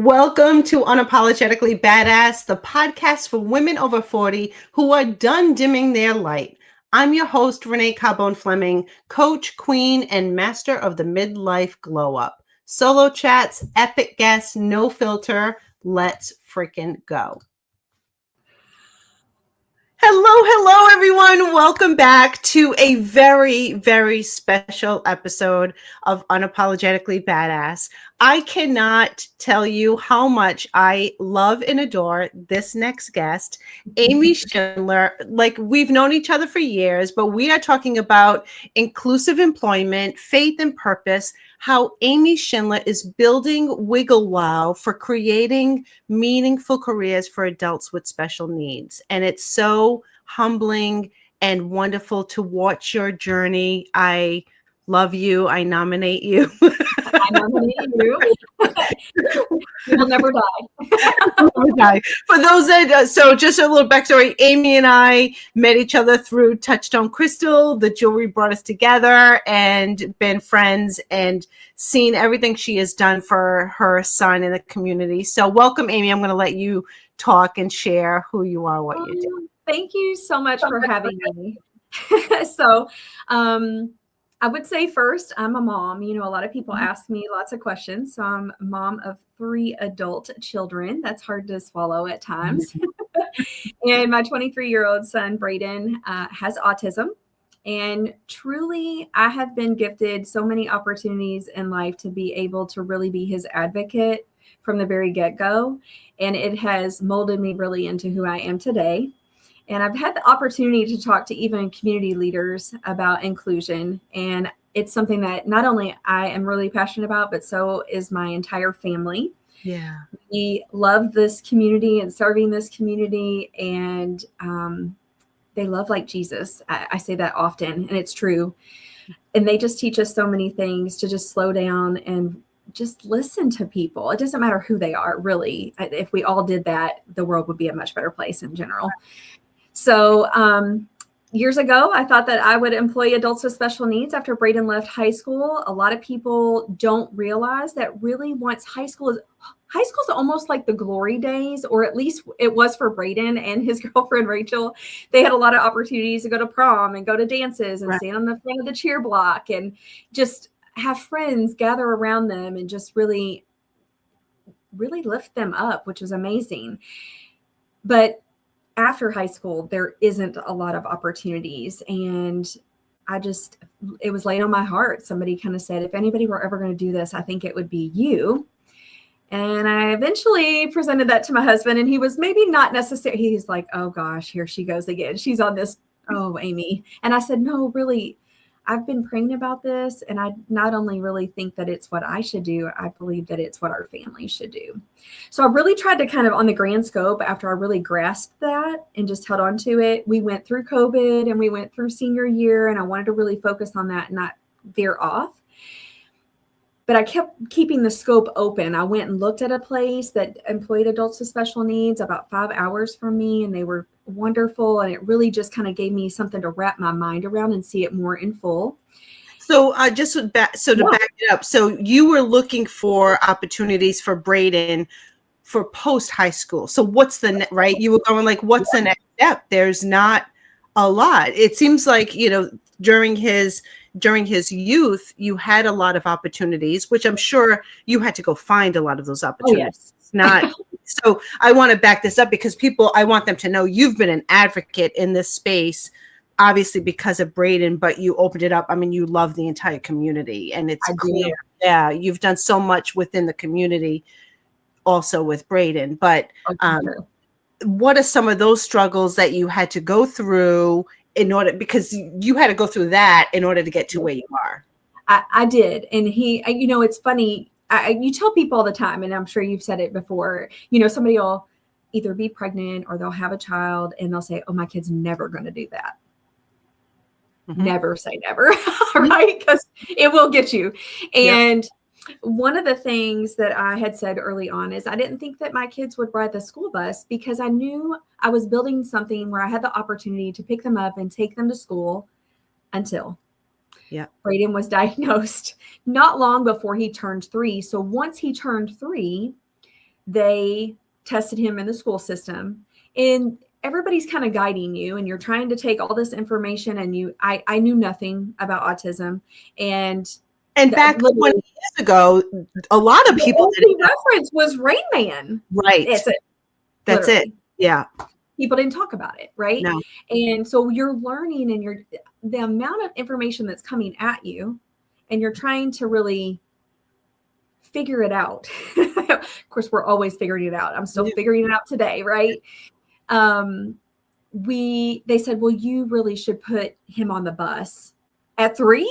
Welcome to Unapologetically Badass, the podcast for women over 40 who are done dimming their light. I'm your host, Renee Carbone-Fleming, coach, queen, and master of the midlife glow up. Solo chats, epic guests, no filter. Let's freaking go. Hello, everyone. Welcome back to a very, very special episode of Unapologetically Badass. I cannot tell you how much I love and adore this next guest, Amie Schindler. Like, we've known each other for years, but we are talking about inclusive employment, faith and purpose, how Amie Schindler is building Wigglewow for creating meaningful careers for adults with special needs. And it's so humbling and wonderful to watch your journey. I love you. I nominate you. I nominate you. You will never die. For those that, so just a little backstory, Amie and I met each other through Touchstone Crystal. The jewelry brought us together and been friends and seen everything she has done for her son in the community. So welcome, Amie. I'm going to let you talk and share who you are, what you do. Thank you so much for having me. So, I would say first, I'm a mom. You know, a lot of people ask me lots of questions. So I'm a mom of 3 adult children. That's hard to swallow at times. And my 23-year-old son, Braden, has autism. And truly, I have been gifted so many opportunities in life to be able to really be his advocate from the very get-go. And it has molded me really into who I am today. And I've had the opportunity to talk to even community leaders about inclusion. And it's something that not only I am really passionate about, but so is my entire family. Yeah. We love this community and serving this community. And they love like Jesus. I say that often, and it's true. And they just teach us so many things to just slow down and just listen to people. It doesn't matter who they are, really. If we all did that, the world would be a much better place in general. So years ago, I thought that I would employ adults with special needs after Braden left high school. A lot of people don't realize that really once high school is almost like the glory days, or at least it was for Braden and his girlfriend, Rachel. They had a lot of opportunities to go to prom and go to dances and stand on the front of the cheer block and just have friends gather around them and just really, really lift them up, which was amazing. But after high school, there isn't a lot of opportunities. And it was laid on my heart. Somebody kind of said, if anybody were ever going to do this, I think it would be you. And I eventually presented that to my husband, and he was maybe not necessarily, he's like, oh gosh, here she goes again. She's on this, oh, Amie. And I said, no, really, I've been praying about this. And I not only really think that it's what I should do, I believe that it's what our family should do. So I really tried to kind of on the grand scope, after I really grasped that and just held on to it. We went through COVID and we went through senior year, and I wanted to really focus on that and not veer off. But I kept keeping the scope open. I went and looked at a place that employed adults with special needs about 5 hours from me, and they were wonderful. And it really just kind of gave me something to wrap my mind around and see it more in full. So to back it up, so you were looking for opportunities for Braden for post high school. So what's the right? You were going like, what's the next step? There's not a lot. It seems like, you know, during his youth, you had a lot of opportunities, which I'm sure you had to go find a lot of those opportunities. Oh, yes. Not so. I want to back this up because I want them to know you've been an advocate in this space, obviously because of Braden, but you opened it up. I mean, you love the entire community, and it's clear. Yeah, you've done so much within the community, also with Braden. But what are some of those struggles that you had to go through because you had to go through that in order to get to where you are? I did. And you know, it's funny. You tell people all the time, and I'm sure you've said it before, you know, somebody will either be pregnant or they'll have a child and they'll say, oh, my kid's never going to do that. Mm-hmm. Never say never, right? Because it will get you. And one of the things that I had said early on is I didn't think that my kids would ride the school bus because I knew I was building something where I had the opportunity to pick them up and take them to school until Braden was diagnosed not long before he turned 3. So once he turned 3, they tested him in the school system, and everybody's kind of guiding you, and you're trying to take all this information, and I knew nothing about autism. And back 20 years ago, a lot of people didn't know. Reference was Rain Man. Right. That's it. Yeah. People didn't talk about it, right? No. And so you're learning, and the amount of information that's coming at you, and you're trying to really figure it out. Of course, we're always figuring it out. I'm still figuring it out today, right? They said, well, you really should put him on the bus at 3,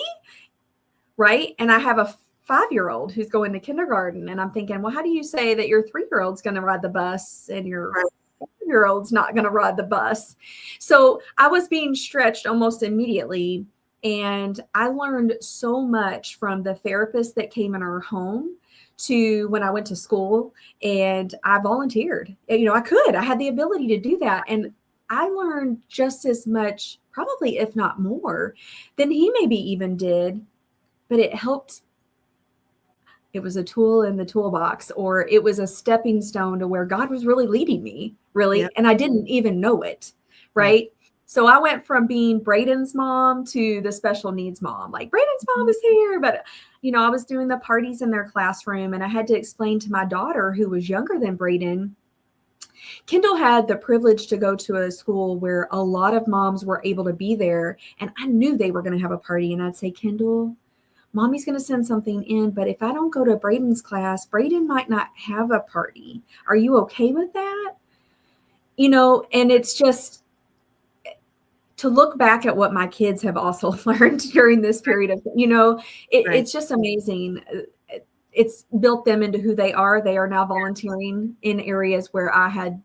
right? And I have a 5-year-old who's going to kindergarten, and I'm thinking, well, how do you say that your 3-year-old's going to ride the bus and your 5-year-old's not going to ride the bus? So I was being stretched almost immediately. And I learned so much from the therapist that came in our home to when I went to school, and I volunteered. I had the ability to do that. And I learned just as much, probably, if not more, than he maybe even did, but it helped. It was a tool in the toolbox, or it was a stepping stone to where God was really leading me, really. Yep. And I didn't even know it. Right. Yep. So I went from being Braden's mom to the special needs mom. Like, Braden's mom is here, but I was doing the parties in their classroom, and I had to explain to my daughter, who was younger than Braden. Kendall had the privilege to go to a school where a lot of moms were able to be there, and I knew they were going to have a party. And I'd say, Kendall, Mommy's going to send something in, but if I don't go to Braden's class, Braden might not have a party. Are you okay with that? And it's just to look back at what my kids have also learned during this period of, it's just amazing. It's built them into who they are. They are now volunteering in areas where I had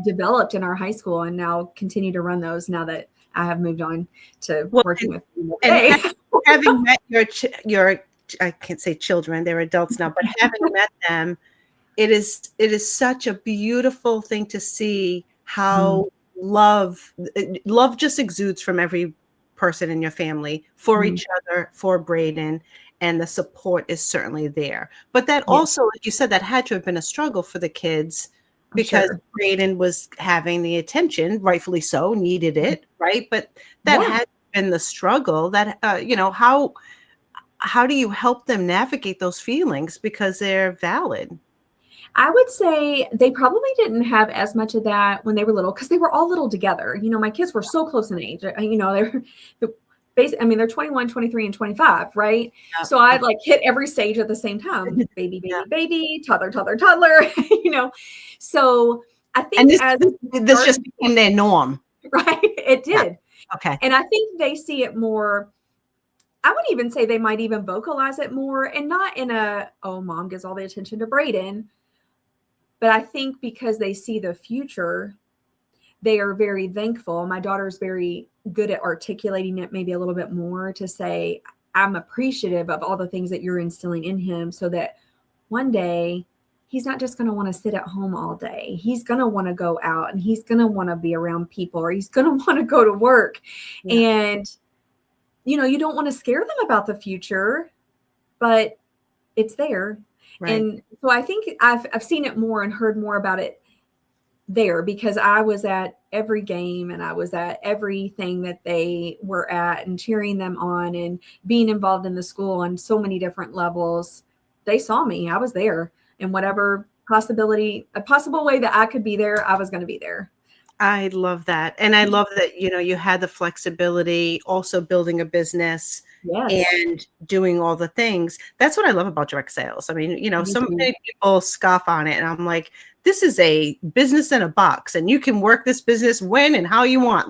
developed in our high school, and now continue to run those now that I have moved on to working with them. And having met your, I can't say children, they're adults now, but having met them, it is such a beautiful thing to see how love just exudes from every person in your family for each other, for Braden, and the support is certainly there. But that also, like you said, that had to have been a struggle for the kids, because Braden was having the attention, rightfully so, needed it, right? But that had been the struggle. That how do you help them navigate those feelings, because they're valid? I would say they probably didn't have as much of that when they were little, because they were all little together. My kids were so close in age. They're 21, 23, and 25, right? Yeah. So I hit every stage at the same time. Baby, baby, toddler, toddler, So I think this just became their norm. Right. It did. Yeah. Okay. And I think they see it more. I would even say they might even vocalize it more, and not in mom gives all the attention to Braden. But I think because they see the future, they are very thankful. My daughter's very good at articulating it maybe a little bit more, to say, I'm appreciative of all the things that you're instilling in him, so that one day he's not just going to want to sit at home all day. He's going to want to go out, and he's going to want to be around people, or he's going to want to go to work. Yeah. And, you don't want to scare them about the future, but it's there. Right. And so I think I've seen it more and heard more about it there, because I was at every game, and I was at everything that they were at, and cheering them on, and being involved in the school on so many different levels. They saw me. I was there, and whatever a possible way that I could be there, I was going to be there. I love that. And I love that, you had the flexibility, also building a business. Yes. And doing all the things. That's what I love about direct sales. I mean, so many people scoff on it, and I'm like, this is a business in a box, and you can work this business when and how you want.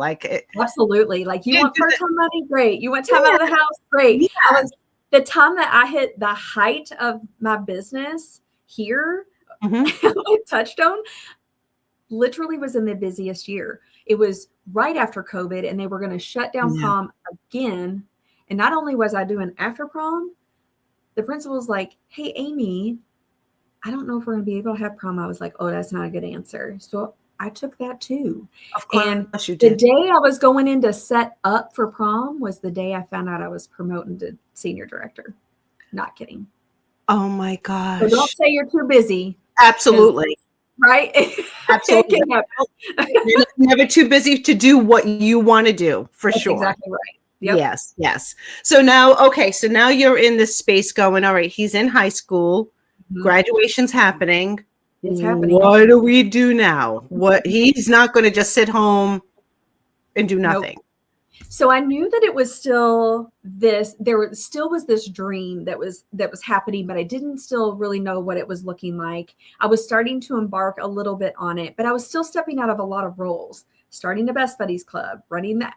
Absolutely. You want part-time money? Great. You want time out of the house? Great. Yeah. The time that I hit the height of my business here, Touchstone, literally was in the busiest year. It was right after COVID, and they were going to shut down prom again. And not only was I doing after prom, the principal was like, hey, Amie, I don't know if we're going to be able to have prom. I was like, oh, that's not a good answer. So I took that too. Of course, and you did. The day I was going in to set up for prom was the day I found out I was promoted to senior director. Not kidding. Oh my gosh. So don't say you're too busy. Absolutely. Right? Absolutely. It can happen. You're never too busy to do what you want to do, for That's sure. exactly right. Yep. Yes, yes. So now, okay, so now you're in this space going, all right, he's in high school, graduation's happening. It's happening. What do we do now? What, he's not going to just sit home and do nothing. Nope. So I knew that it was still this, still was this dream that was happening, but I didn't still really know what it was looking like. I was starting to embark a little bit on it, but I was still stepping out of a lot of roles, starting the Best Buddies Club, running that.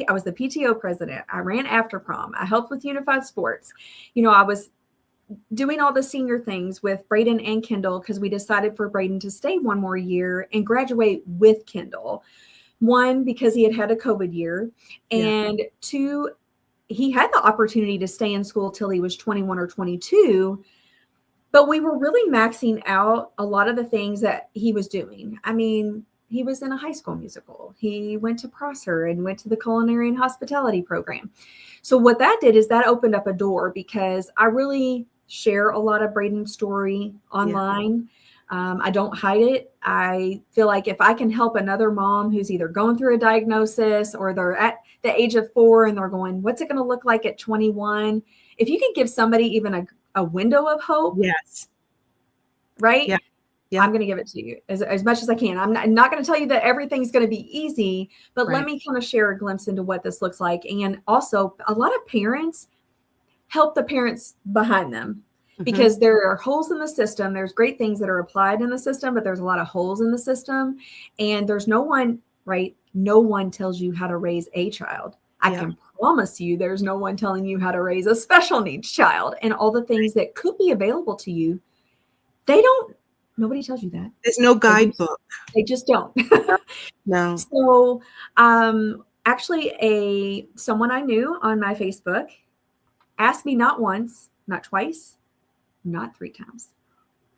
I was the PTO president. I ran after prom. I helped with Unified Sports. You know, I was doing all the senior things with Braden and Kendall because we decided for Braden to stay one more year and graduate with Kendall. One, because he had had a COVID year, and two, he had the opportunity to stay in school till he was 21 or 22, but we were really maxing out a lot of the things that he was doing. I mean, he was in a high school musical. He went to Prosser and went to the culinary and hospitality program. So what that did is that opened up a door because I really share a lot of Braden's story online. I don't hide it. I feel like if I can help another mom who's either going through a diagnosis or they're at the age of 4 and they're going, what's it going to look like at 21? If you can give somebody even a window of hope. Yes. Right. Yeah. I'm going to give it to you as much as I can. I'm not going to tell you that everything's going to be easy, but let me kind of share a glimpse into what this looks like. And also a lot of parents help the parents behind them. Because there are holes in the system. There's great things that are applied in the system, but there's a lot of holes in the system. And there's no one, right? No one tells you how to raise a child. I can promise you there's no one telling you how to raise a special needs child. And all the things that could be available to you, nobody tells you that. There's no guidebook. They just don't. No. So actually someone I knew on my Facebook asked me not once, not twice, not 3 times,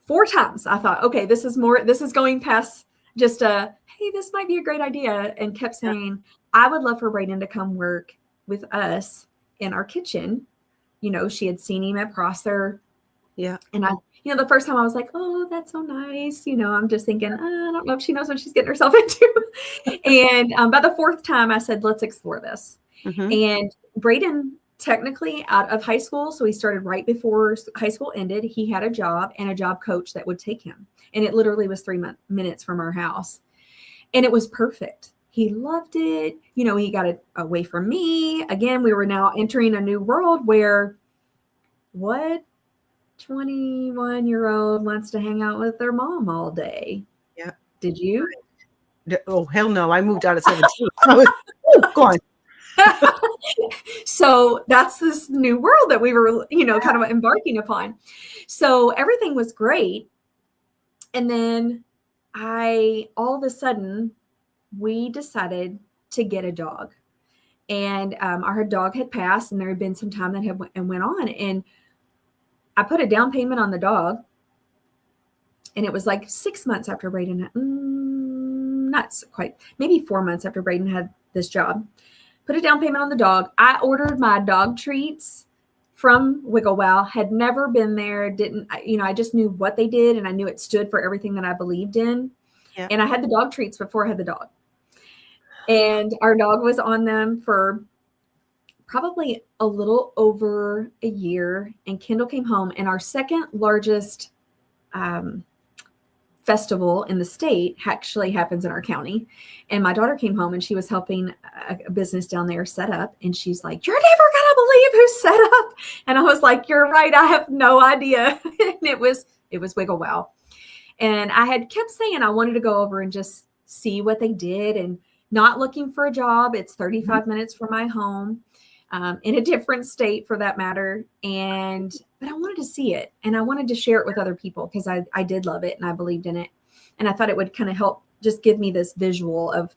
4 times. I thought, okay, this is going past just hey, this might be a great idea. And kept saying, I would love for Braden to come work with us in our kitchen. You know, she had seen him at Prosser. Yeah. And the first time I was like, oh, that's so nice. You know, I'm just thinking, I don't know if she knows what she's getting herself into. And by the 4th time I said, let's explore this. And Braden, technically out of high school, so he started right before high school ended. He had a job and a job coach that would take him, and it literally was 3 minutes from our house, and it was perfect. He loved it. You know, he got away from me. Again, we were now entering a new world where what 21-year-old wants to hang out with their mom all day? Yeah. Did you? Oh, hell no. I moved out at 17. Go on. So that's this new world that we were, kind of embarking upon. So everything was great. And then all of a sudden, we decided to get a dog. And our dog had passed, and there had been some time that went on. And I put a down payment on the dog. And it was like 6 months after Braden, not quite, maybe 4 months after Braden had this job. Put a down payment on the dog. I ordered my dog treats from Wigglewow. Had never been there. I just knew what they did, and I knew it stood for everything that I believed in. Yeah. And I had the dog treats before I had the dog. And our dog was on them for probably a little over a year. And Kendall came home, and our second largest festival in the state actually happens in our county. And my daughter came home, and she was helping a business down there set up. And she's like, you're never going to believe who set up. And I was like, you're right. I have no idea. And it was Wigglewow. And I had kept saying I wanted to go over and just see what they did, and not looking for a job. It's 35 minutes from my home, in a different state for that matter. But I wanted to see it, and I wanted to share it with other people because I did love it and I believed in it. And I thought it would kind of help just give me this visual of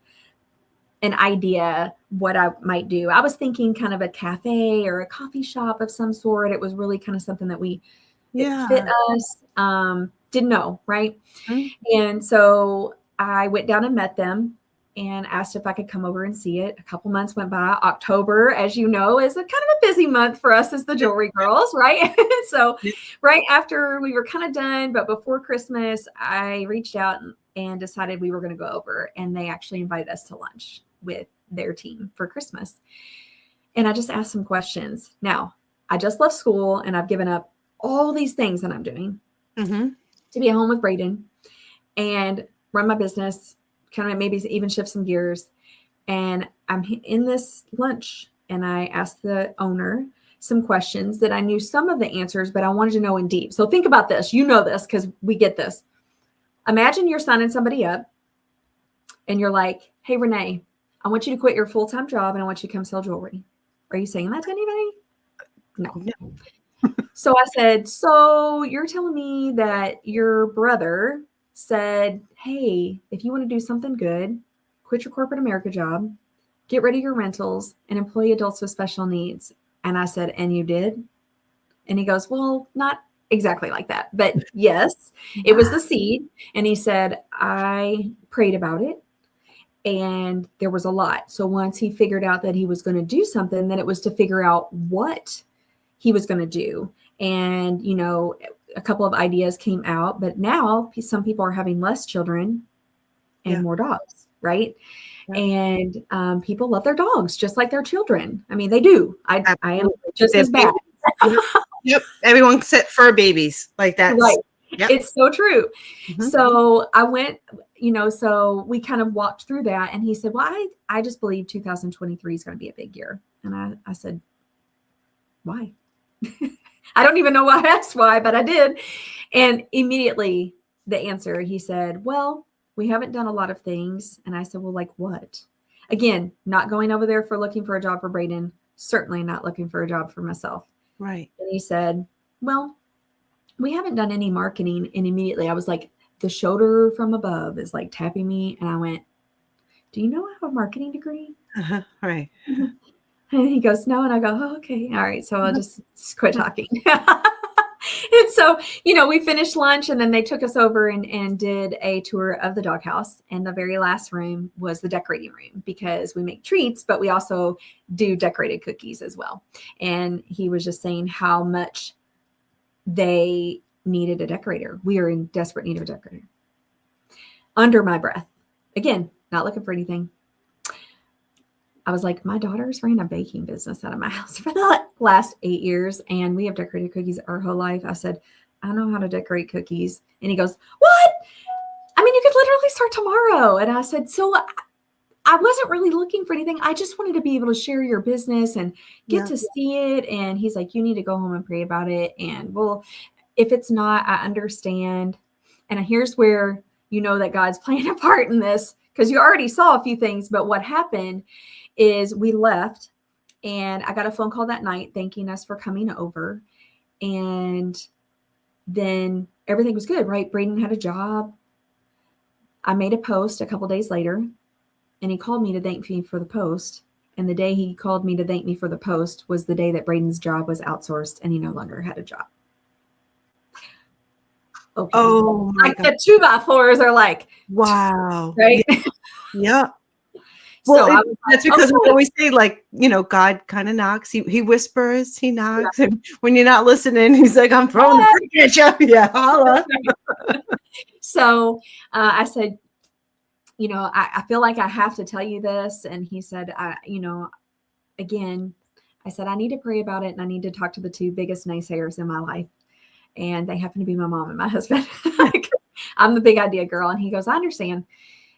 an idea what I might do. I was thinking kind of a cafe or a coffee shop of some sort. It was really kind of something that it fit us. Didn't know, right? And so I went down and met them, and asked if I could come over and see it. A couple months went by. October, as you know, is a kind of a busy month for us as the jewelry girls, right? So right after we were kind of done, but before Christmas, I reached out and decided we were going to go over, and they actually invited us to lunch with their team for Christmas. And I just asked some questions. Now, I just left school and I've given up all these things that I'm doing to be at home with Braden and run my business, kind of maybe even shift some gears. And I'm in this lunch and I asked the owner some questions that I knew some of the answers, but I wanted to know in deep. So think about this. You know this because we get this. Imagine you're signing somebody up and you're like, hey, Renee, I want you to quit your full-time job and I want you to come sell jewelry. Are you saying that to anybody? No. So I said, so you're telling me that your brother said, hey, if you want to do something good, quit your corporate America job, get rid of your rentals and employ adults with special needs. And I said, and you did? And he goes, well, not exactly like that, but yes, it was the seed. And he said, I prayed about it. And there was a lot. So once he figured out that he was going to do something, then it was to figure out what he was going to do. And, you know, a couple of ideas came out, but now some people are having less children and more dogs, right? Yeah. And people love their dogs just like their children. I mean, they do. I am just as bad. Yep. Everyone except fur babies like that. Right. Yep. It's so true. So I went, you know, so we kind of walked through that and he said, well, I just believe 2023 is going to be a big year. And I said, why? I don't even know why I asked why, but I did. And immediately the answer, he said, well, we haven't done a lot of things. And I said, well, like what? Again, not going over there for looking for a job for Braden, certainly not looking for a job for myself. Right. And he said, well, we haven't done any marketing. And immediately I was like, the shoulder from above is like tapping me. And I went, do you know I have a marketing degree? Right. And he goes, no. And I go, oh, okay. All right. So I'll just quit talking. And so, you know, we finished lunch and then they took us over and did a tour of the doghouse. And the very last room was the decorating room because we make treats, but we also do decorated cookies as well. And he was just saying how much they needed a decorator. We are in desperate need of a decorator. Under my breath. Again, not looking for anything. I was like, my daughter's ran a baking business out of my house for the last 8 years, and we have decorated cookies our whole life. I said, I know how to decorate cookies. And he goes, what? I mean, you could literally start tomorrow. And I said, so I wasn't really looking for anything. I just wanted to be able to share your business and get to see it. And he's like, you need to go home and pray about it. And well, if it's not, I understand. And here's where you know that God's playing a part in this, because you already saw a few things. But what happened is we left and I got a phone call that night thanking us for coming over. And then everything was good, right? Braden had a job. I made a post a couple days later and he called me to thank me for the post. And the day he called me to thank me for the post was the day that Braden's job was outsourced and he no longer had a job. Okay. Oh, like the 2x4s are like, wow. Right? Yeah. Well, that's because we always say, like, you know, God kind of knocks. He whispers, he knocks. And when you're not listening, he's like, I'm throwing the brick at you. Yeah, holla. So I said, you know, I feel like I have to tell you this. And he said, you know, again, I said, I need to pray about it. And I need to talk to the two biggest naysayers in my life. And they happen to be my mom and my husband. I'm the big idea girl. And he goes, I understand.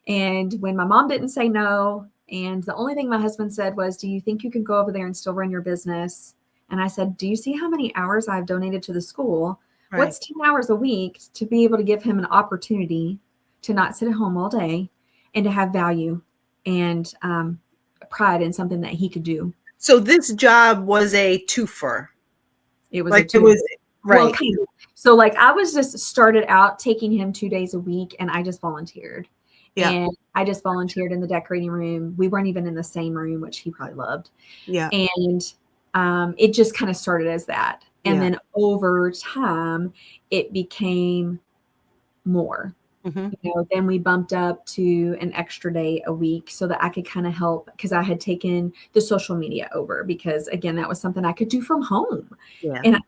And when my mom didn't say no, and the only thing my husband said was, do you think you can go over there and still run your business? And I said, do you see how many hours I've donated to the school? Right. What's 10 hours a week to be able to give him an opportunity to not sit at home all day and to have value and pride in something that he could do? So this job was a twofer. It was like it was right. Well, so like I was just started out taking him 2 days a week and I just volunteered. Yeah. And I just volunteered in the decorating room. We weren't even in the same room, which he probably loved. Yeah. And it just kind of started as that. And then over time, it became more. Mhm. Then we bumped up to an extra day a week so that I could kind of help, because I had taken the social media over, because again, that was something I could do from home. Yeah. And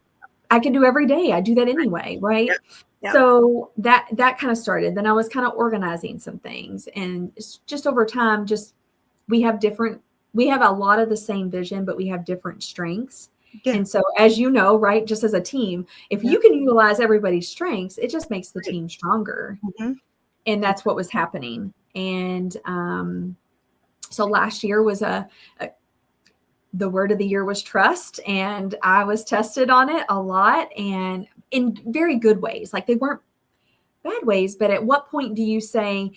I could do every day. I do that anyway, right? Yep. Yep. So that kind of started. Then I was kind of organizing some things, and it's just over time, we have a lot of the same vision, but we have different strengths. Yeah. And so, as you know, right, just as a team, if Yeah. you can utilize everybody's strengths, it just makes the Right. team stronger. Mhm. And that's what was happening. And so last year was the word of the year was trust, and I was tested on it a lot, and in very good ways. Like, they weren't bad ways, but at what point do you say,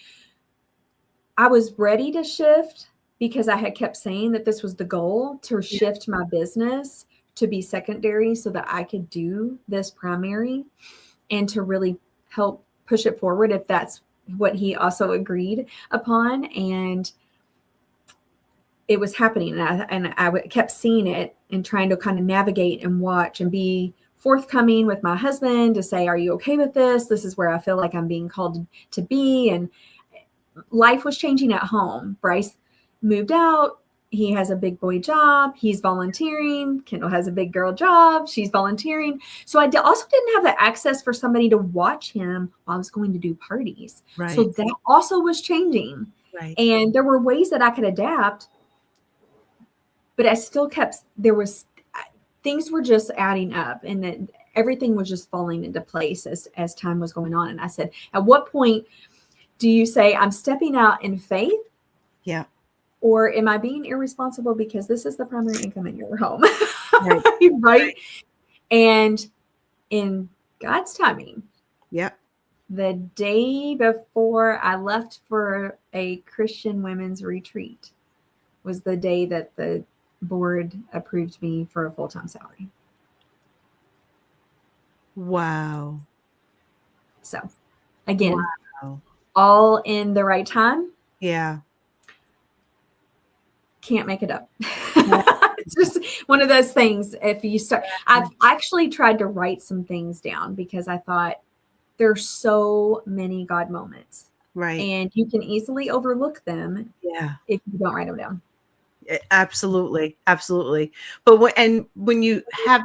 I was ready to shift, because I had kept saying that this was the goal, to shift my business to be secondary so that I could do this primary and to really help push it forward, if that's what he also agreed upon. And it was happening, and I kept seeing it and trying to kind of navigate and watch and be forthcoming with my husband to say, are you okay with this? This is where I feel like I'm being called to be. And life was changing at home. Bryce moved out. He has a big boy job. He's volunteering. Kendall has a big girl job. She's volunteering. So I also didn't have the access for somebody to watch him while I was going to do parties. Right. So that also was changing. Right. And there were ways that I could adapt, but I still things were just adding up, and then everything was just falling into place as time was going on. And I said, at what point do you say, I'm stepping out in faith? Yeah. Or am I being irresponsible because this is the primary income in your home? Right. Right? And in God's timing, Yep. the day before I left for a Christian women's retreat was the day that the board approved me for a full-time salary. Wow. So again, Wow. all in the right time. Yeah. Can't make it up. It's just one of those things. If you start, I've actually tried to write some things down, because I thought there's so many God moments, Right. and you can easily overlook them Yeah. if you don't write them down. Absolutely. Absolutely. But when you have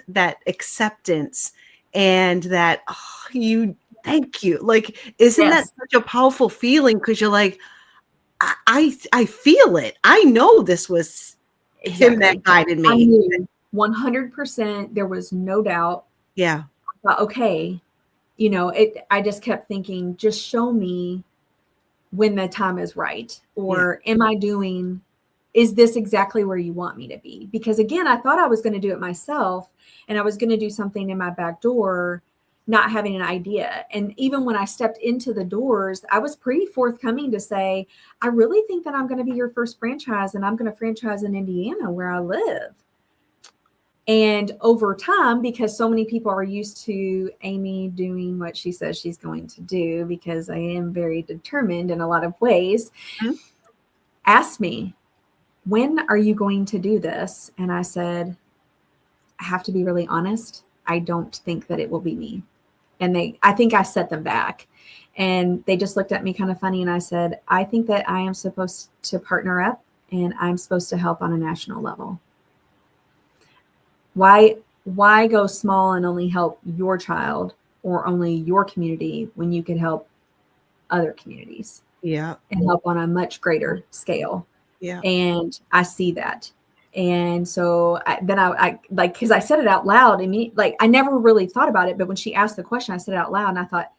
that acceptance and that, thank you. Like, isn't that such a powerful feeling? Because you're like, I feel it. I know this was him that guided me. I knew 100%. There was no doubt. Yeah. But okay, I just kept thinking, just show me when the time is right, or is this exactly where you want me to be? Because again, I thought I was going to do it myself, and I was going to do something in my back door, not having an idea. And even when I stepped into the doors, I was pretty forthcoming to say, I really think that I'm going to be your first franchise, and I'm going to franchise in Indiana where I live. And over time, because so many people are used to Amie doing what she says she's going to do, because I am very determined in a lot of ways, asked me, when are you going to do this? And I said, I have to be really honest. I don't think that it will be me. And I think I set them back, and they just looked at me kind of funny. And I said, I think that I am supposed to partner up, and I'm supposed to help on a national level. Why go small and only help your child or only your community when you could help other communities? Yeah. And help on a much greater scale. Yeah. And I see that. And so then I like, because I said it out loud, like, I never really thought about it, but when she asked the question, I said it out loud, and I thought,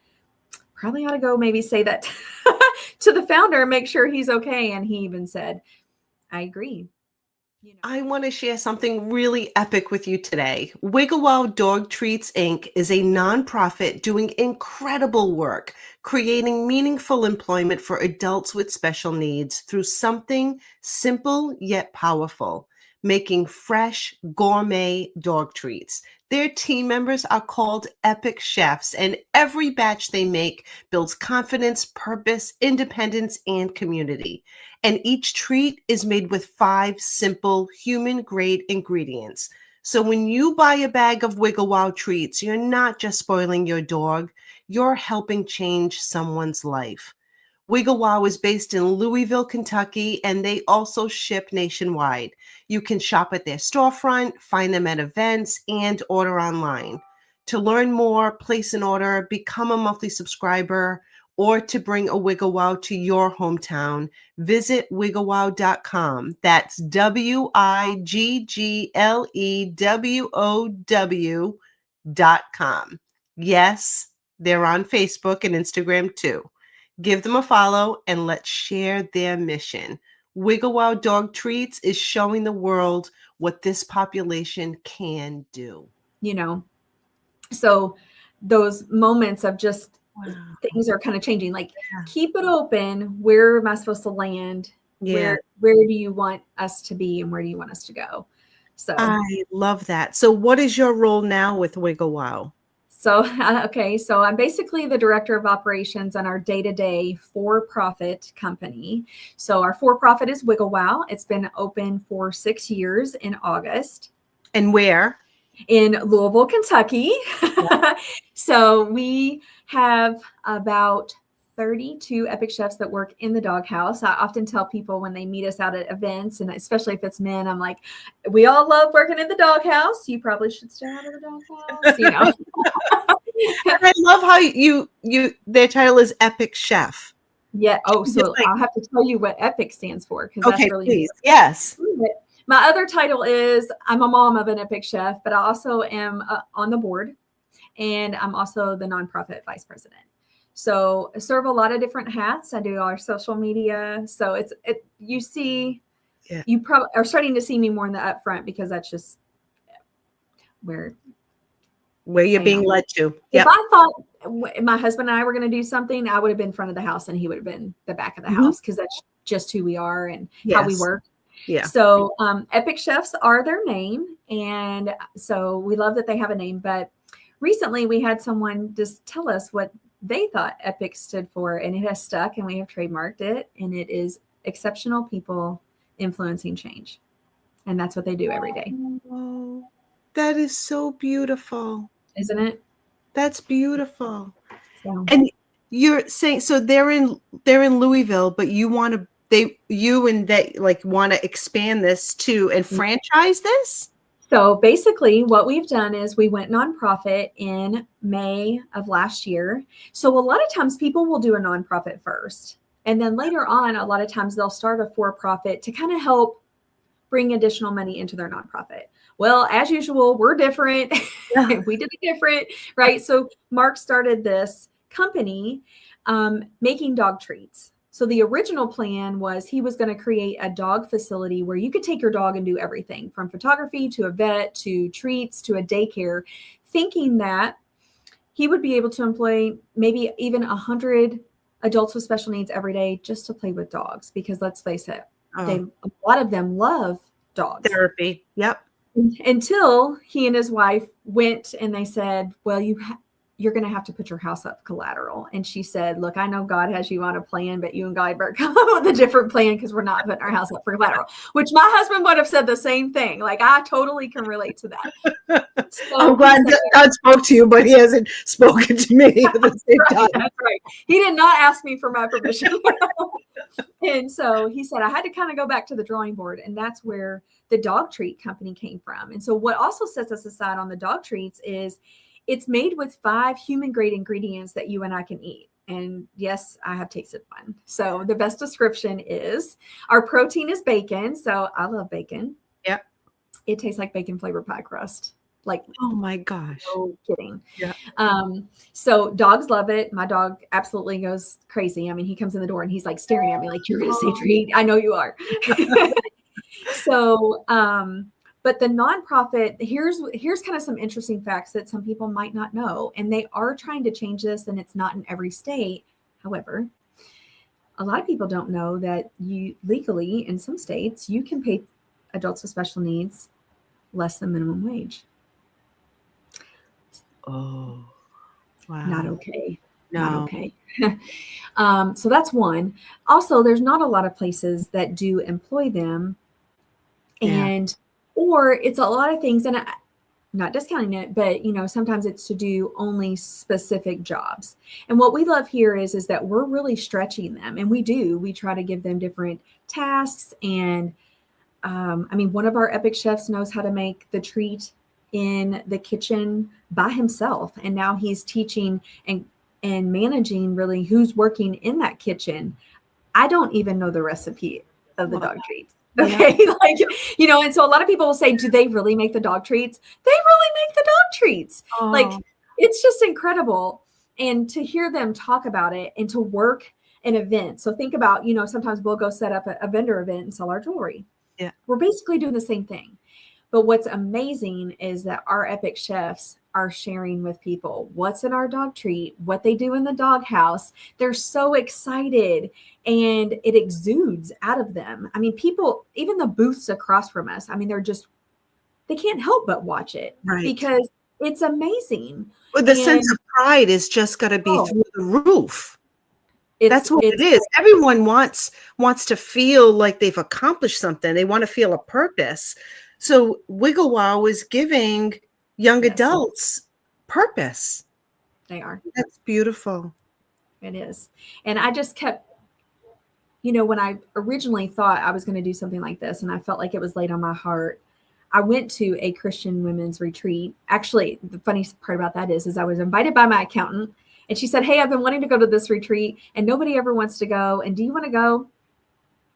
probably ought to go maybe say that to the founder and make sure he's okay. And he even said, I agree. I want to share something really epic with you today. Wigglewow Dog Treats Inc. is a nonprofit doing incredible work, creating meaningful employment for adults with special needs through something simple yet powerful, making fresh gourmet dog treats. Their team members are called epic chefs, and every batch they make builds confidence, purpose, independence, and community. And each treat is made with 5 simple human-grade ingredients: So when you buy a bag of Wigglewow treats, you're not just spoiling your dog, you're helping change someone's life. Wigglewow is based in Louisville, Kentucky, and they also ship nationwide. You can shop at their storefront, find them at events, and order online. To learn more, place an order, become a monthly subscriber, or to bring a Wigglewow to your hometown, visit wigglewow.com. That's WIGGLEWOW.com. Yes, they're on Facebook and Instagram too. Give them a follow and let's share their mission. Wigglewow Dog Treats is showing the world what this population can do. So those moments of just Wow. things are kind of changing. Like, Yeah. keep it open. Where am I supposed to land? Yeah. Where do you want us to be, and where do you want us to go? So I love that. So what is your role now with Wigglewow? okay, so I'm basically the director of operations on our day-to-day for-profit company. So our for-profit is Wigglewow. It's been open for 6 years in August. And where? In Louisville, Kentucky. Yeah. So we have about 32 Epic chefs that work in the doghouse. I often tell people when they meet us out at events, and especially if it's men, I'm like, we all love working in the doghouse. You probably should stay out of the doghouse, I love how their title is Epic Chef. Yeah. Oh, so I'll have to tell you what Epic stands for, because Okay, that's really please. Yes. My other title is I'm a mom of an Epic chef, but I also am on the board, and I'm also the nonprofit vice president. So I serve a lot of different hats. I do our social media. So you see, you probably are starting to see me more in the upfront, because that's just where you're being led to. If I thought my husband and I were going to do something, I would have been front of the house and he would have been the back of the house, because that's just who we are and how we work. Yeah. So Epic Chefs are their name. And so we love that they have a name. But recently we had someone just tell us what they thought Epic stood for, and it has stuck, and we have trademarked it. And it is exceptional people influencing change. And that's what they do every day. Oh, that is so beautiful. Isn't it? That's beautiful. So. And you're saying, so they're in Louisville, but you want to want to expand this too and franchise this? So basically what we've done is we went nonprofit in May of last year. So a lot of times people will do a nonprofit first, and then later on, a lot of times they'll start a for-profit to kind of help bring additional money into their nonprofit. Well, as usual, we're different. We did it different, right? So Mark started this company making dog treats. So the original plan was he was going to create a dog facility where you could take your dog and do everything from photography to a vet to treats to a daycare, thinking that he would be able to employ maybe even 100 adults with special needs every day just to play with dogs. Because let's face it, a lot of them love dogs. Therapy. Yep. Until he and his wife went and they said, well, you're going to have to put your house up collateral. And she said, look, I know God has you on a plan, but you and God better come up with a different plan, because we're not putting our house up for collateral, which my husband would have said the same thing. Like, I totally can relate to that. So I'm glad God spoke to you, but he hasn't spoken to me at the same time. That's right. He did not ask me for my permission. And so he said, I had to kind of go back to the drawing board. And that's where the dog treat company came from. And so what also sets us aside on the dog treats is it's made with 5 human grade ingredients that you and I can eat. And yes, I have tasted one. So the best description is our protein is bacon. So I love bacon. Yeah. It tastes like bacon flavored pie crust. Like, oh my gosh. No kidding. Yeah. So dogs love it. My dog absolutely goes crazy. I mean, he comes in the door and he's like staring at me like, you're going to say treat. I know you are. So, but the nonprofit, here's kind of some interesting facts that some people might not know. And they are trying to change this, and it's not in every state. However, a lot of people don't know that you legally in some states, you can pay adults with special needs less than minimum wage. Oh, wow. Not okay. No. Not okay. So that's one. Also, there's not a lot of places that do employ them. And or it's a lot of things, and not discounting it, but sometimes it's to do only specific jobs. And what we love here is that we're really stretching them, and we try to give them different tasks. And one of our epic chefs knows how to make the treat in the kitchen by himself, and now he's teaching and managing really who's working in that kitchen. I don't even know the recipe of the dog treats. Okay. Yeah. And so a lot of people will say, do they really make the dog treats? They really make the dog treats. Oh. It's just incredible. And to hear them talk about it and to work an event. So think about, sometimes we'll go set up a vendor event and sell our jewelry. Yeah. We're basically doing the same thing. But what's amazing is that our epic chefs are sharing with people what's in our dog treat, what they do in the dog house. They're so excited, and it exudes out of them. People, even the booths across from us, they can't help but watch it, Right. because it's amazing. Well, the sense of pride is just going to be through the roof. That's what it is. Everyone wants to feel like they've accomplished something. They want to feel a purpose. So Wigglewow is giving young adults purpose. They are. That's beautiful. It is. And I just kept, when I originally thought I was going to do something like this, and I felt like it was laid on my heart, I went to a Christian women's retreat. Actually, the funny part about that is I was invited by my accountant, and she said, hey, I've been wanting to go to this retreat and nobody ever wants to go. And do you want to go?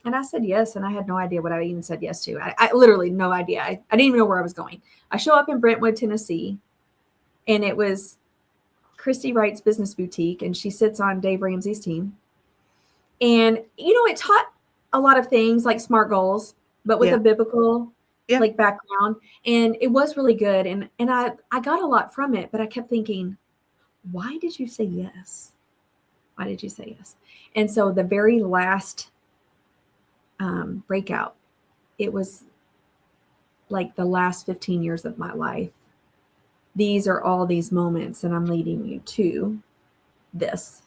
And I said yes. And I had no idea what I even said yes to. I literally no idea. I didn't even know where I was going. I show up in Brentwood, Tennessee, and it was Christy Wright's Business Boutique, and she sits on Dave Ramsey's team. And, it taught a lot of things like SMART goals, but with a biblical background. And it was really good. And I got a lot from it, but I kept thinking, why did you say yes? Why did you say yes? And so the very last breakout, it was like the last 15 years of my life. These are all these moments, and I'm leading you to this,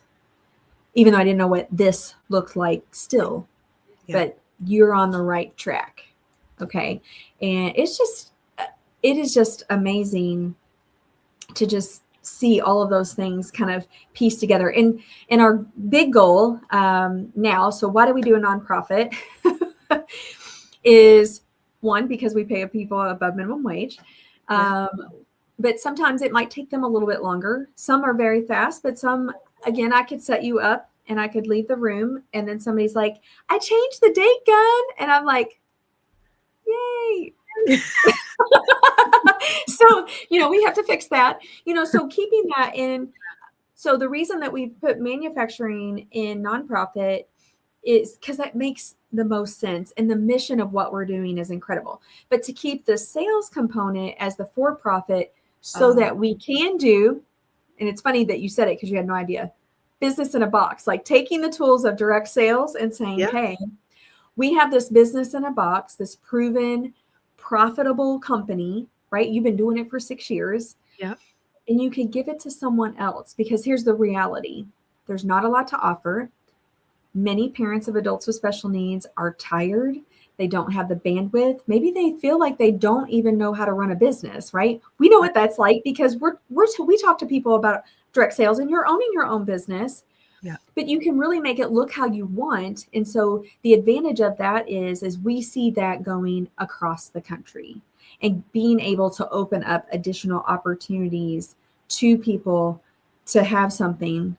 even though I didn't know what this looked like still, but you're on the right track. Okay. And it is just amazing to just see all of those things kind of piece together. And our big goal now, so why do we do a nonprofit? Is one, because we pay people above minimum wage. But sometimes it might take them a little bit longer. Some are very fast, but some, again, I could set you up and I could leave the room, and then somebody's like, I changed the date, gun. And I'm like, yay. So, we have to fix that, so keeping that in. So the reason that we put manufacturing in nonprofit is because that makes the most sense. And the mission of what we're doing is incredible. But to keep the sales component as the for-profit so that we can do, and it's funny that you said it because you had no idea, business in a box, like taking the tools of direct sales and saying, hey, we have this business in a box, this proven profitable company, right? You've been doing it for 6 years. Yeah. And you can give it to someone else, because here's the reality. There's not a lot to offer. Many parents of adults with special needs are tired. They don't have the bandwidth. Maybe they feel like they don't even know how to run a business, right? We know what that's like, because we talk to people about direct sales, and you're owning your own business. Yeah. But you can really make it look how you want. And so the advantage of that is we see that going across the country and being able to open up additional opportunities to people to have something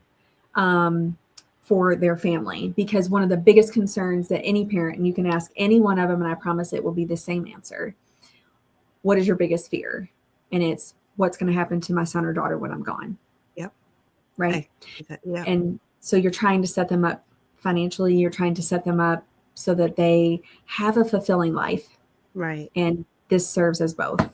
for their family. Because one of the biggest concerns that any parent, and you can ask any one of them, and I promise it will be the same answer. What is your biggest fear? And it's, what's going to happen to my son or daughter when I'm gone? Yep. Right. Yeah. And so you're trying to set them up financially. You're trying to set them up so that they have a fulfilling life. Right. And this serves as both.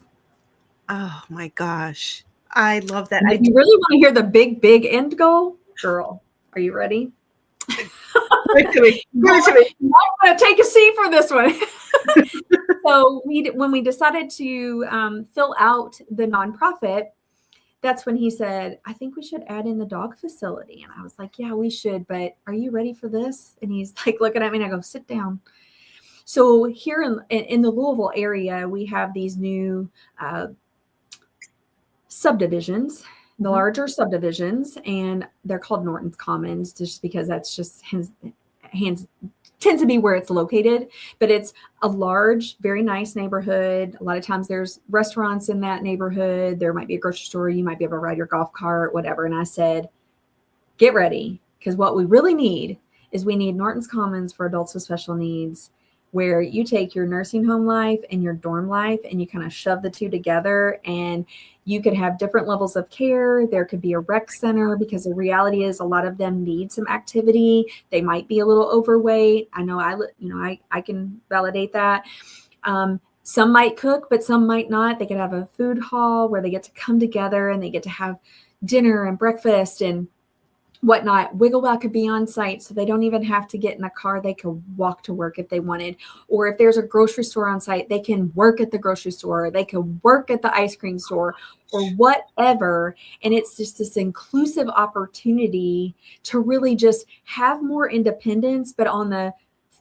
Oh my gosh. I love that. If you really want to hear the big end goal, girl, are you ready? I'm going to take a seat for this one. So when we decided to fill out the nonprofit, that's when he said, I think we should add in the dog facility. And I was like, yeah, we should, but are you ready for this? And he's like looking at me, and I go, sit down. So here in the Louisville area, we have these new subdivisions, the larger subdivisions, and they're called Norton's Commons just because that's just hands tends to be where it's located, but it's a large, very nice neighborhood. A lot of times there's restaurants in that neighborhood. There might be a grocery store. You might be able to ride your golf cart, whatever. And I said, get ready, because what we really need is we need Norton's Commons for adults with special needs, where you take your nursing home life and your dorm life and you kind of shove the two together, and you could have different levels of care. There could be a rec center, because the reality is a lot of them need some activity. They might be a little overweight. I know I can validate that. Some might cook, but some might not. They could have a food hall where they get to come together and they get to have dinner and breakfast and whatnot. Wigglewow could be on site, so they don't even have to get in a car. They could walk to work if they wanted. Or if there's a grocery store on site, they can work at the grocery store. They could work at the ice cream store or whatever. And it's just this inclusive opportunity to really just have more independence, but on the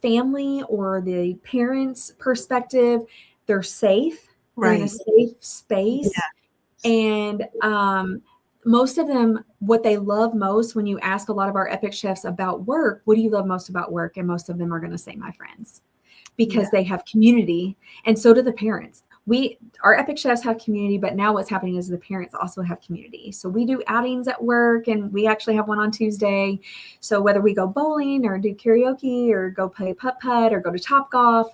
family or the parents' perspective, they're safe. They're in a safe space. Yeah. And most of them, what they love most, when you ask a lot of our Epic chefs about work, what do you love most about work? And most of them are going to say my friends, because they have community, and so do the parents. Our Epic chefs have community, but now what's happening is the parents also have community. So we do outings at work, and we actually have one on Tuesday. So whether we go bowling or do karaoke or go play putt-putt or go to Topgolf,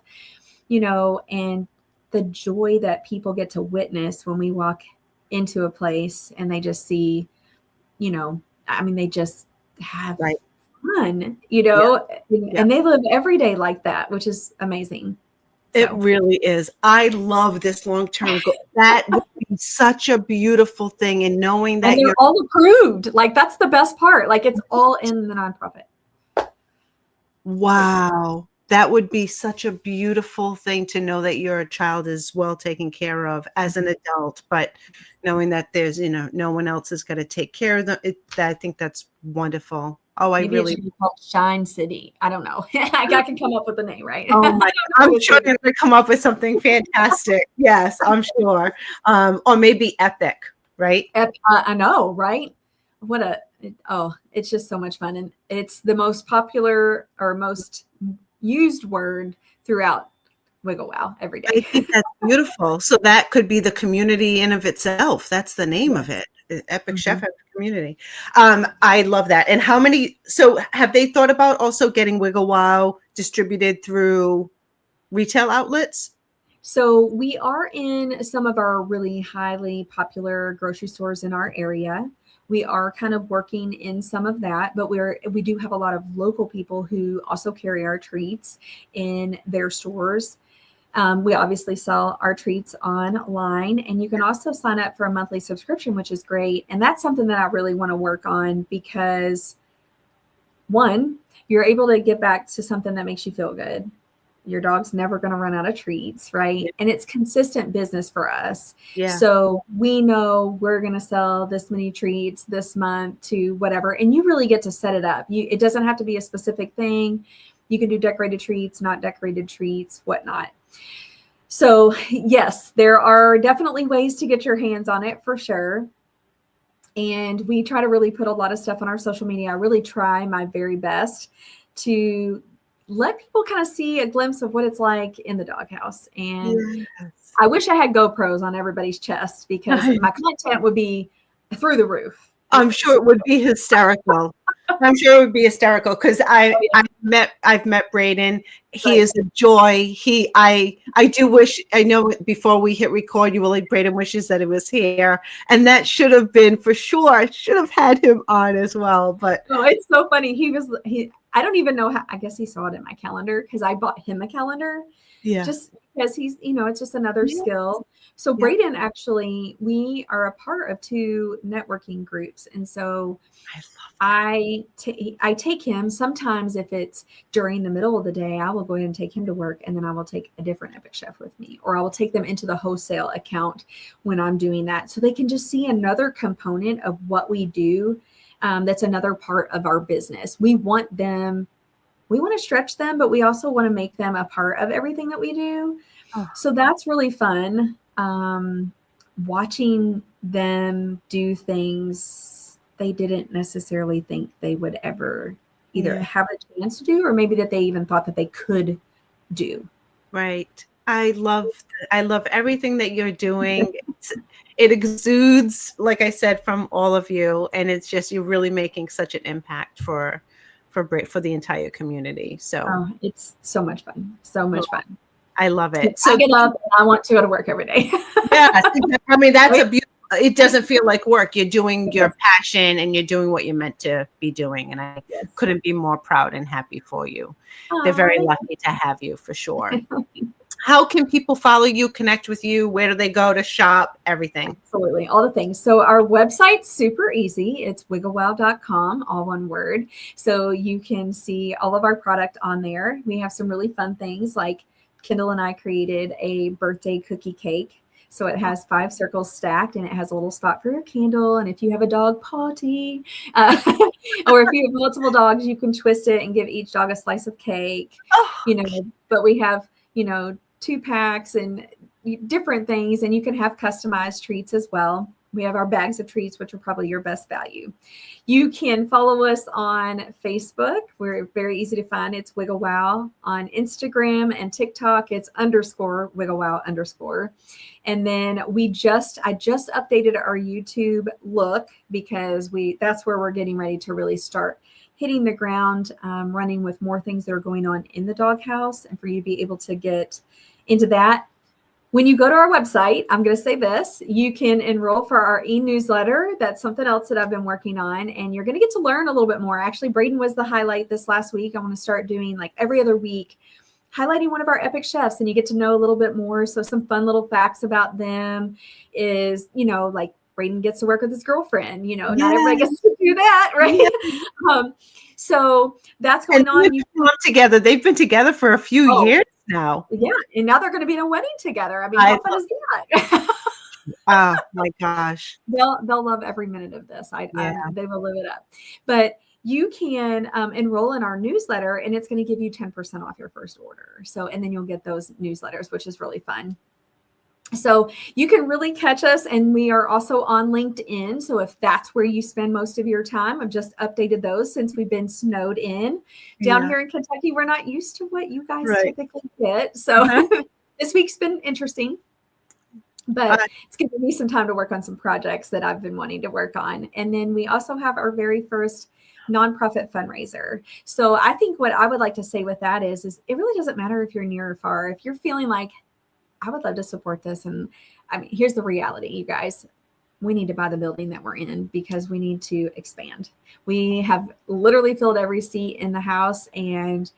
and the joy that people get to witness when we walk into a place and they just see, they just have fun, and they live every day like that, which is amazing. It really is. I love this long-term goal. That would be such a beautiful thing. And knowing that you're all approved, like that's the best part. Like it's all in the nonprofit. Wow. That would be such a beautiful thing to know that your child is well taken care of as an adult, but knowing that there's, no one else is going to take care of them. I think that's wonderful. Oh, maybe it should be called Shine City. I don't know. I can come up with a name, right? Oh my, I'm sure they're going to come up with something fantastic. Yes, I'm sure. Or maybe Epic, right? I know, right? It's just so much fun. And it's the most popular or most used word throughout Wigglewow every day. I think that's beautiful. So that could be the community in of itself. That's the name of it. Epic Chef Community. I love that. And so have they thought about also getting Wigglewow distributed through retail outlets? So we are in some of our really highly popular grocery stores in our area. We are kind of working in some of that, but we do have a lot of local people who also carry our treats in their stores. We obviously sell our treats online, and you can also sign up for a monthly subscription, which is great. And that's something that I really want to work on, because one, you're able to get back to something that makes you feel good. Your dog's never going to run out of treats, right? And it's consistent business for us. Yeah. So we know we're going to sell this many treats this month to whatever, and you really get to set it up. It doesn't have to be a specific thing. You can do decorated treats, not decorated treats, whatnot. So yes, there are definitely ways to get your hands on it for sure. And we try to really put a lot of stuff on our social media. I really try my very best to let people kind of see a glimpse of what it's like in the doghouse. And I wish I had GoPros on everybody's chest, because my content would be through the roof. I'm sure it would be hysterical. I'm sure it would be hysterical, because I've met Braden. He is a joy. I do wish, I know before we hit record, you were like, Braden wishes that it was here, and that should have been for sure. Should have had him on as well. But it's so funny. I don't even know how. I guess he saw it in my calendar, because I bought him a calendar. Yeah. Just because he's, it's just another skill. So Braden, actually, we are a part of 2 networking groups. And so I take him sometimes. If it's during the middle of the day, I will go ahead and take him to work, and then I will take a different Epic Chef with me, or I will take them into the wholesale account when I'm doing that, so they can just see another component of what we do. That's another part of our business. We want them we want to stretch them, but we also want to make them a part of everything that we do. Oh. So that's really fun. Watching them do things they didn't necessarily think they would ever either have a chance to do, or maybe that they even thought that they could do. Right. I love everything that you're doing. It exudes, like I said, from all of you, and it's just you're really making such an impact for the entire community. So it's so much fun. So much fun. I love it. So I get up and I want to go to work every day. Yes, I mean that's a beautiful. It doesn't feel like work. You're doing your passion and you're doing what you're meant to be doing, and I couldn't be more proud and happy for you. They're very lucky to have you, for sure. How can people follow you, connect with you? Where do they go to shop? Everything. Absolutely. All the things. So our website's super easy. It's wigglewow.com, all one word. So you can see all of our product on there. We have some really fun things, like Kendall and I created a birthday cookie cake. So it has 5 circles stacked, and it has a little spot for your candle. And if you have a dog potty, or if you have multiple dogs, you can twist it and give each dog a slice of cake. But we have, 2 packs and different things, and you can have customized treats as well. We have our bags of treats, which are probably your best value. You can follow us on Facebook. We're very easy to find. It's Wigglewow. On Instagram and TikTok, it's _Wigglewow_. And then I just updated our YouTube look, because that's where we're getting ready to really start hitting the ground, running with more things that are going on in the doghouse, and for you to be able to get into that. When you go to our website, I'm going to say this, you can enroll for our e-newsletter. That's something else that I've been working on, and you're going to get to learn a little bit more. Actually, Braden was the highlight this last week. I want to start doing like every other week, highlighting one of our epic chefs, and you get to know a little bit more. So some fun little facts about them is, like Braden gets to work with his girlfriend, not everybody gets to do that, right? So that's going on. Together. They've been together for a few years now. Yeah. And now they're going to be in a wedding together. I mean, how fun is that? Oh my gosh. They'll love every minute of this. They will live it up. But you can enroll in our newsletter, and it's going to give you 10% off your first order. So, and then you'll get those newsletters, which is really fun. So you can really catch us, and we are also on LinkedIn. So if that's where you spend most of your time, I've just updated those since we've been snowed in down here in Kentucky. We're not used to what you guys typically get. So this week's been interesting, but it's given me some time to work on some projects that I've been wanting to work on. And then we also have our very first nonprofit fundraiser. So I think what I would like to say with that is it really doesn't matter if you're near or far. If you're feeling like, I would love to support this. And I mean, here's the reality, you guys. We need to buy the building that we're in, because we need to expand. We have literally filled every seat in the house, and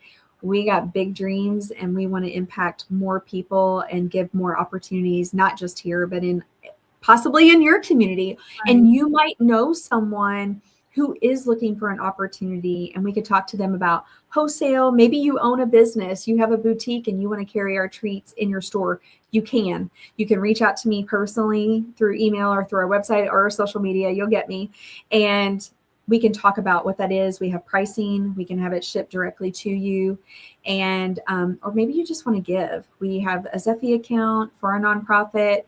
we got big dreams, and we want to impact more people and give more opportunities, not just here, but possibly in your community. Right. And you might know someone who is looking for an opportunity, and we could talk to them about wholesale. Maybe you own a business, you have a boutique, and you want to carry our treats in your store. You can reach out to me personally through email or through our website or our social media. You'll get me. And we can talk about what that is. We have pricing. We can have it shipped directly to you. And, or maybe you just want to give. We have a Zephy account for our nonprofit,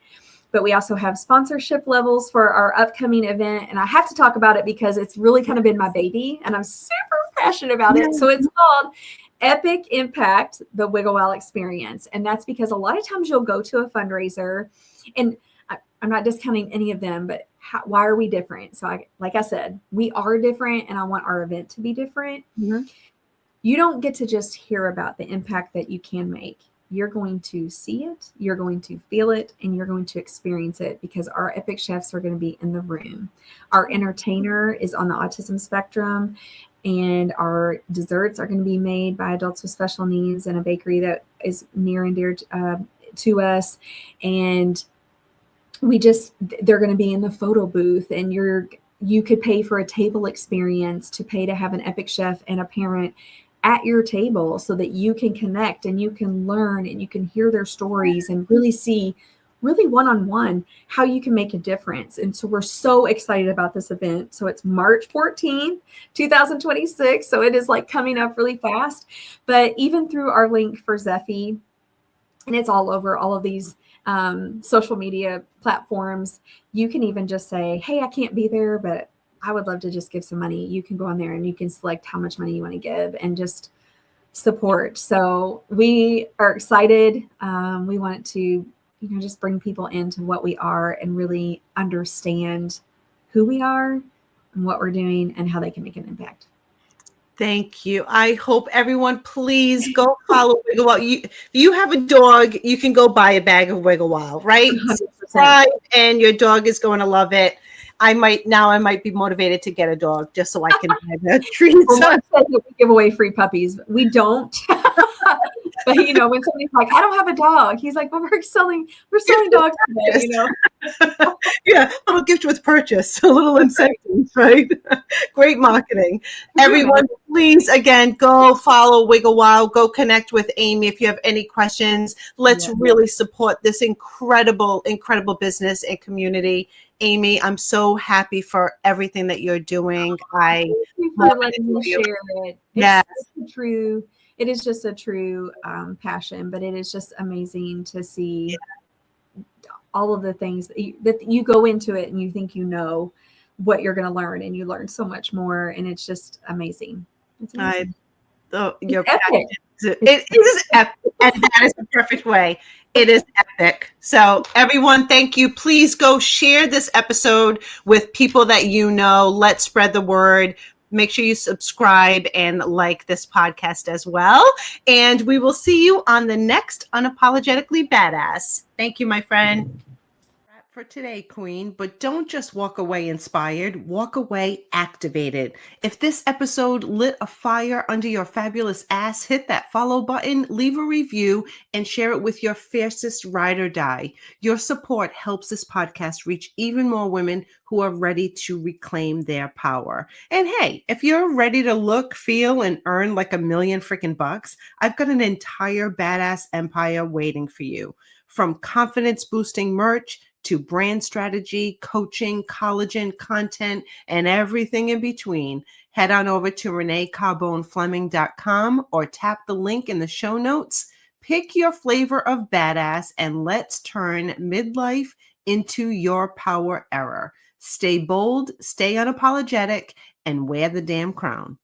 but we also have sponsorship levels for our upcoming event. And I have to talk about it because it's really kind of been my baby, and I'm super passionate about it. So it's called Epic Impact, the Wigglewow Experience. And that's because a lot of times you'll go to a fundraiser, and I'm not discounting any of them, but why are we different? So like I said, we are different, and I want our event to be different. Mm-hmm. You don't get to just hear about the impact that you can make. You're going to see it, you're going to feel it, and you're going to experience it, because our epic chefs are going to be in the room. Our entertainer is on the autism spectrum, and our desserts are going to be made by adults with special needs in a bakery that is near and dear to us. And they're going to be in the photo booth, and you could pay for a table experience to pay to have an epic chef and a parent at your table, so that you can connect and you can learn and you can hear their stories and really see really one-on-one how you can make a difference. And so we're so excited about this event. So it's March 14th, 2026. So it is like coming up really fast. But even through our link for Zeffy, and it's all over all of these social media platforms, you can even just say, hey, I can't be there, but I would love to just give some money. You can go on there and you can select how much money you want to give and just support. So we are excited. We want to, just bring people into what we are and really understand who we are and what we're doing and how they can make an impact. Thank you. I hope everyone, please go follow Wigglewow. If you have a dog, you can go buy a bag of Wigglewow, right? 100%. Subscribe, and your dog is going to love it. I might be motivated to get a dog just so I can buy the treats. Well, Mom says that we give away free puppies. We don't. But when somebody's like, I don't have a dog, he's like, well, we're selling dogs today, Yeah, a little gift with purchase, a little incentive, right? Great marketing. Everyone, please, again, go follow Wigglewow. Go connect with Amie if you have any questions. Let's really support this incredible, incredible business and community. Amie, I'm so happy for everything that you're doing. Thank you for letting me share it. Yes. It is just a true passion, but it is just amazing to see all of the things that you go into it and you think what you're going to learn, and you learn so much more, and it's just amazing. It's amazing. Your passion. It is epic, and that is the perfect way. It is epic. So everyone, thank you. Please go share this episode with people that you know. Let's spread the word. Make sure you subscribe and like this podcast as well. And we will see you on the next Unapologetically Badass. Thank you, my friend. For today, Queen, but don't just walk away inspired, walk away activated. If this episode lit a fire under your fabulous ass, hit that follow button, leave a review, and share it with your fiercest ride or die. Your support helps this podcast reach even more women who are ready to reclaim their power. And hey, if you're ready to look, feel, and earn like $1 million freaking bucks, I've got an entire badass empire waiting for you. From confidence boosting merch to brand strategy, coaching, collagen, content, and everything in between, head on over to reneecarbonefleming.com or tap the link in the show notes. Pick your flavor of badass and let's turn midlife into your power era. Stay bold, stay unapologetic, and wear the damn crown.